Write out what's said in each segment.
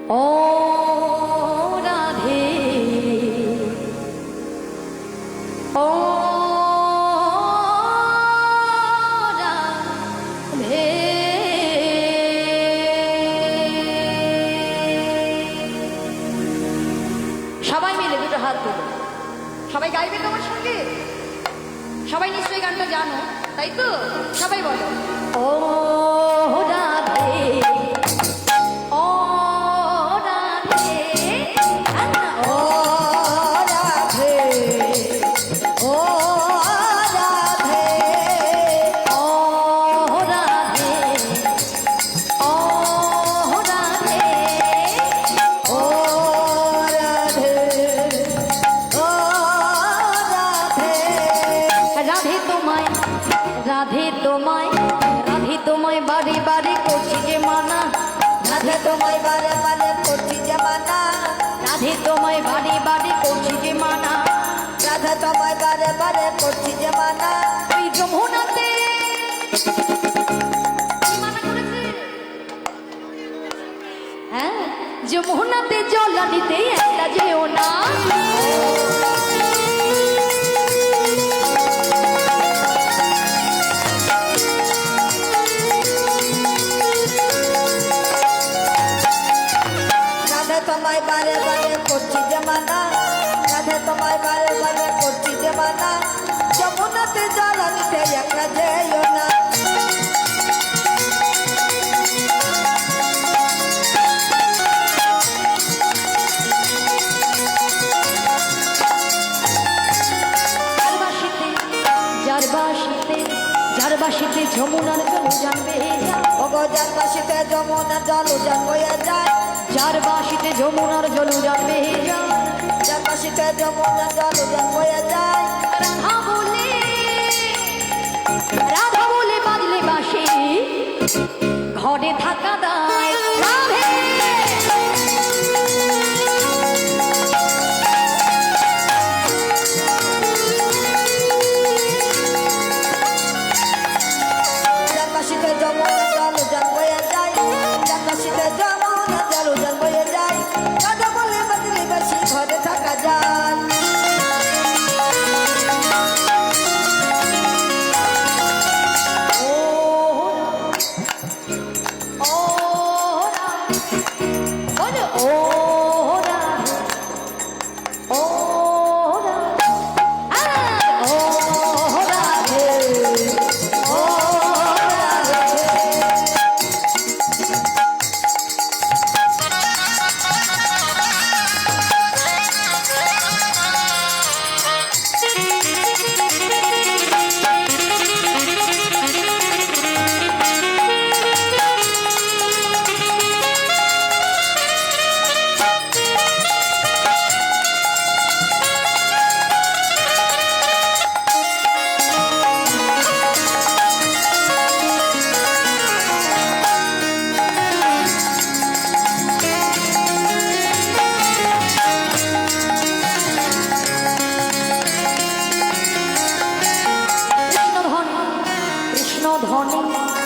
ও রাধে ও রাধে সবাই মিলে দুটো হাত তুলো। সবাই গাইবে তোমার সঙ্গে? সবাই নিশ্চয়ই গানটা জানো, তাই তো? সবাই বলো ও রাধে ও রাধে ও রাধে ও রাধে ও রাধে ও রাধে ও রাধে ও রাধে রাধে তোমায় রাধে তোমায় রাধে তোমায় বারে বারে করছি যে মানা রাধে তোমায় বারে বারে করছি যে মানা রাধে তোমায় বারে বারে করছি যে মানা রাধে তোমায় বারে বারে করছি যে মানা ওই যমুনাতে মানা করেছে হ্যাঁ যমুনাতে জল দিতে একটা যেও না তোমায় বারে বারে করছি জমানা রাধে তোমায় বারে বারে করছি জমানা যমুনাতে জল আনতে একা যেও না যার বাসিতে যমুনার জল জানবে ওগো যার বাসিতে যমুনার জল জানবে যায় যার বাসিতে যমুনার জল জানবে যার বাসিতে যমুনার জল জানবে যায় রাধা বলে বাজলে বাসি ঘরে থাকা দায় রাধে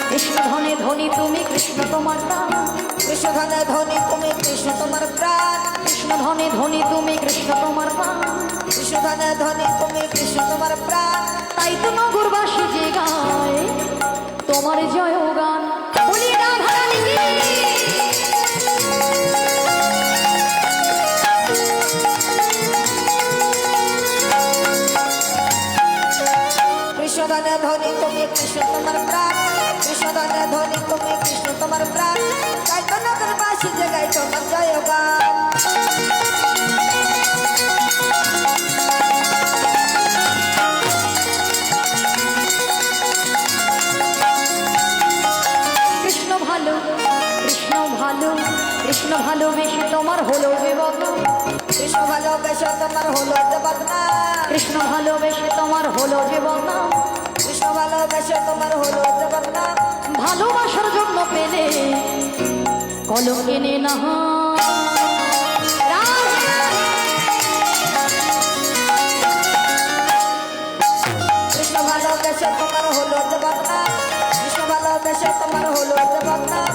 কৃষ্ণ ধনে ধনী তুমি কৃষ্ণ তোমার প্রাণ কৃষ্ণ ধনে ধনী তুমি কৃষ্ণ তোমার প্রাণ কৃষ্ণ ধনে ধনী তুমি কৃষ্ণ তোমার প্রাণ কৃষ্ণ ধনে ধনী তুমি কৃষ্ণ তোমার প্রাণ তাই তো নগরবাসী যে গায় তোমার জয় গান বলি রাধা রানী কৃষ্ণ ধনে ধনী তুমি কৃষ্ণ তোমার প্রাণ কৃষ্ণ ধনে ধনী তুমি কৃষ্ণ তোমার প্রাণ তাই তো নগরবাসী যে গায় তোমার জয় গান কৃষ্ণ ভালোবেসে তোমার হলো যে বদনাম কৃষ্ণ ভালোবেসে তোমার হলো যে বদনাম কৃষ্ণ ভালোবেসে তোমার হলো যে বদনাম কৃষ্ণ ভালোবেসে তোমার হলো যে বদনাম ভালোবাসার জন্য পেলে কলম কেনে না কৃষ্ণ ভালোবেসে তোমার হলো যে বদনাম কৃষ্ণ ভালোবেসে তোমার হলো যে বদনাম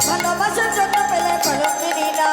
ভালোবাসার জন্য পেলে কলম কিনি না